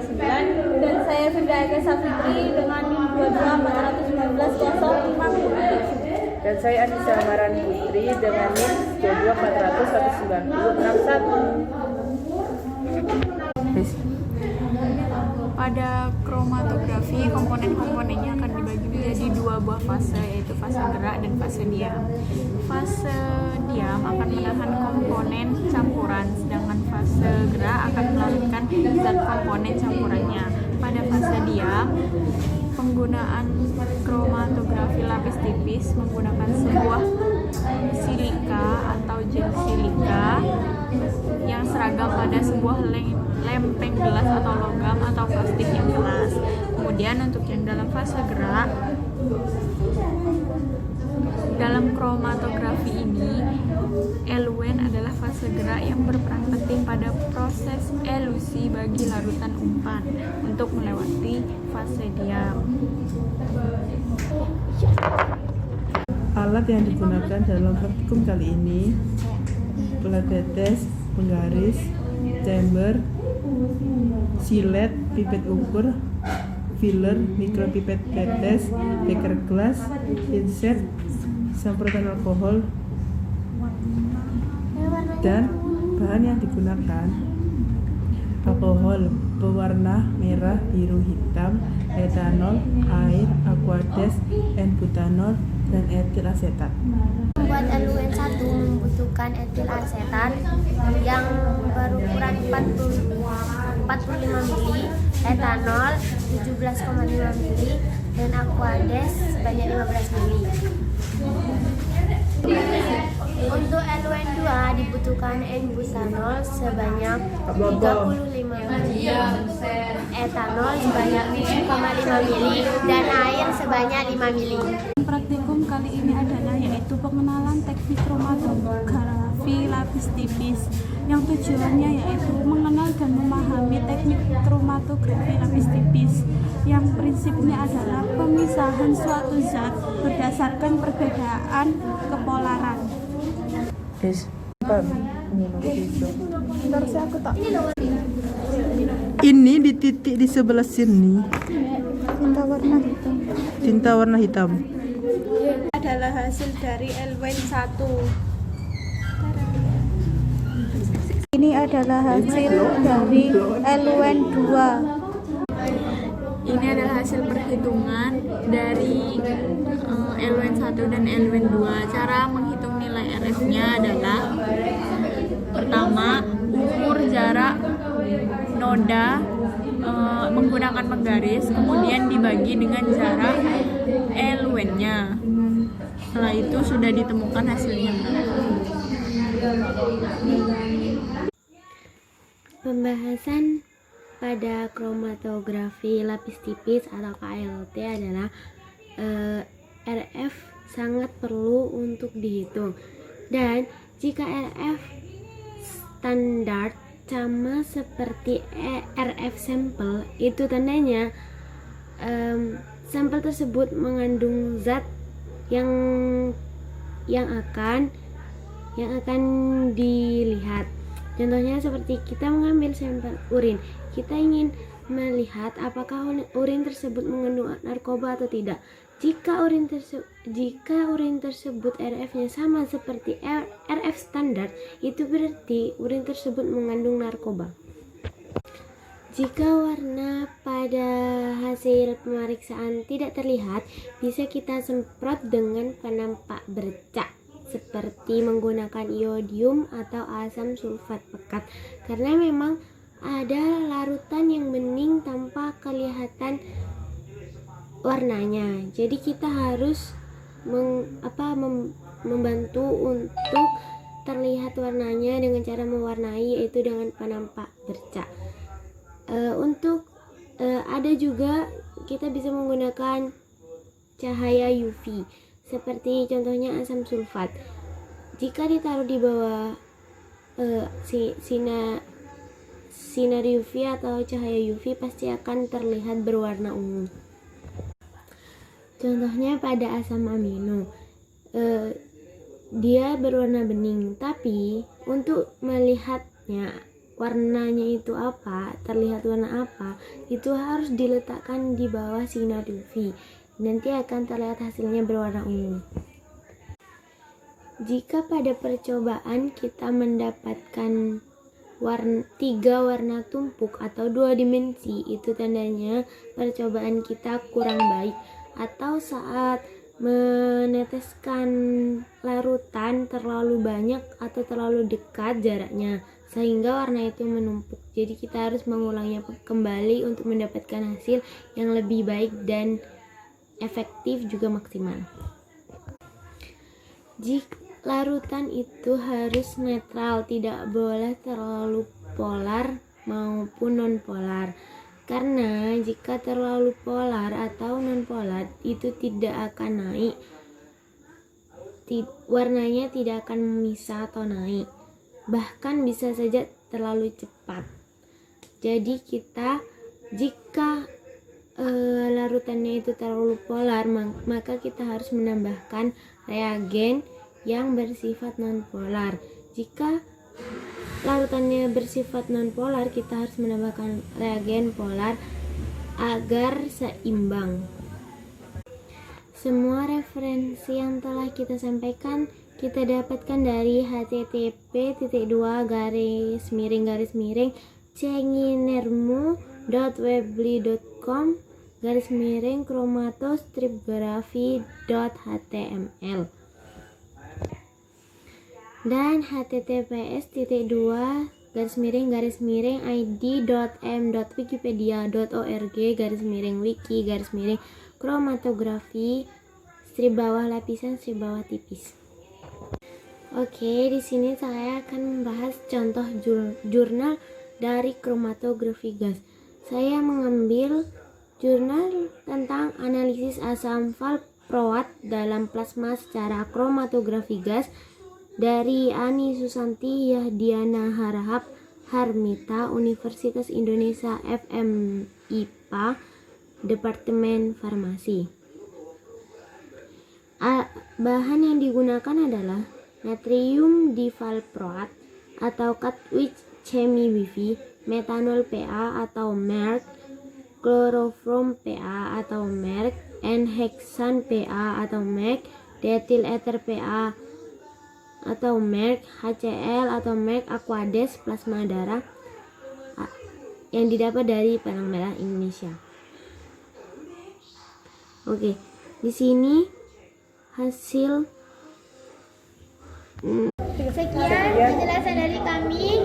9. Dan saya Firda Eka Safitri dengan NIM 22 419 057. Dan saya Anissa Amaran Putri dengan NIM 22 491 61. Pada kromatografi, komponen-komponennya akan dibagi menjadi dua buah fase, yaitu fase gerak dan fase diam. Fase diam akan menahan komponen campuran, sedangkan fase gerak akan melarutkan zat komponen campurannya. Pada fase diam, penggunaan kromatografi lapis tipis menggunakan sebuah silika atau gel silika yang seragam pada sebuah lempeng gelas atau logam atau plastik yang keras. Kemudian untuk yang dalam fase gerak, dalam kromatografi ini eluen adalah fase gerak yang berperan penting pada proses elusi bagi larutan umpan untuk melewati fase diam. Alat yang digunakan dalam praktikum kali ini: pelat tetes, penggaris, chamber, silet, pipet ukur, filler, mikropipet tetes, beker gelas, inset, semprotan alkohol, dan bahan yang digunakan: alkohol pewarna merah, biru, hitam, etanol, air, aquades, n-butanol, dan etil asetat. Membuat eluen 1 membutuhkan etil asetat yang berukuran 45 mili, etanol 17,5 mili, dan aquades sebanyak 15 mili. Untuk eluen 2 dibutuhkan n-butanol sebanyak 35 mili, etanol sebanyak 7,5 mili, dan air sebanyak 5 mili. Praktikum kali ini adalah yaitu pengenalan teknik kromatografi lapis tipis, yang tujuannya yaitu mengenal dan memahami teknik kromatografi lapis tipis, yang prinsipnya adalah pemisahan suatu zat berdasarkan perbedaan kepolaran. Ini di titik di sebelah sini. Tinta warna hitam. Adalah hasil dari eluen 1. Ini adalah hasil dari eluen 2. Ini adalah hasil perhitungan dari eluen 1 dan eluen 2. Cara menghitung nilai RF-nya adalah: pertama, ukur jarak noda menggunakan penggaris, kemudian dibagi dengan jarak eluennya. Setelah itu sudah ditemukan hasilnya. Pembahasan pada kromatografi lapis tipis atau KLT adalah RF sangat perlu untuk dihitung, dan jika RF standar sama seperti RF sampel, itu tandanya sampel tersebut mengandung zat yang akan dilihat. Contohnya seperti kita mengambil sampel urin, kita ingin melihat apakah urin tersebut mengandung narkoba atau tidak. Jika urin tersebut RF-nya sama seperti RF standar, itu berarti urin tersebut mengandung narkoba. Jika warna pada hasil pemeriksaan tidak terlihat, bisa kita semprot dengan penampak bercak seperti menggunakan iodium atau asam sulfat pekat, karena memang ada larutan yang bening tanpa kelihatan warnanya. Jadi kita harus membantu untuk terlihat warnanya dengan cara mewarnai, yaitu dengan penampak bercak. Ada juga kita bisa menggunakan cahaya UV seperti contohnya asam sulfat. Jika ditaruh di bawah sinar UV atau cahaya UV, pasti akan terlihat berwarna ungu. Contohnya pada asam amino, dia berwarna bening, tapi untuk melihatnya warnanya itu apa, terlihat warna apa, itu harus diletakkan di bawah sinar UV. Nanti akan terlihat hasilnya berwarna ungu. Jika pada percobaan kita mendapatkan 3 warna tumpuk atau 2 dimensi, itu tandanya percobaan kita kurang baik. Atau saat meneteskan larutan terlalu banyak atau terlalu dekat jaraknya sehingga warna itu menumpuk. Jadi kita harus mengulangnya kembali untuk mendapatkan hasil yang lebih baik dan efektif juga maksimal. Jika larutan itu harus netral, tidak boleh terlalu polar maupun non-polar. Karena jika terlalu polar atau non-polar itu tidak akan naik, warnanya tidak akan memisah atau naik, bahkan bisa saja terlalu cepat. Jadi jika larutannya itu terlalu polar, maka kita harus menambahkan reagen yang bersifat non-polar. Jika larutannya bersifat non-polar, kita harus menambahkan reagen polar agar seimbang. Semua referensi yang telah kita sampaikan kita dapatkan dari http://cengineermu.weebly.com/chromatostripgraphy.html dan https://id.m.wikipediaorg/wiki/chromatografi _ Oke, di sini saya akan membahas contoh jurnal dari kromatografi gas. Saya mengambil jurnal tentang analisis asam valproat dalam plasma secara kromatografi gas dari Ani Susanti Yahdiana Harahap Harmita, Universitas Indonesia FMIPA, Departemen Farmasi. Bahan yang digunakan adalah natrium divalproat atau Katwijk Chemie BV, metanol PA atau Merck, kloroform PA atau Merck, N-hexan PA atau Merck, diethyl ether PA atau Merck, HCl atau Merck, Aquades, plasma darah yang didapat dari Palang Merah Indonesia. Oke, di sini hasil Sekian penjelasan dari kami.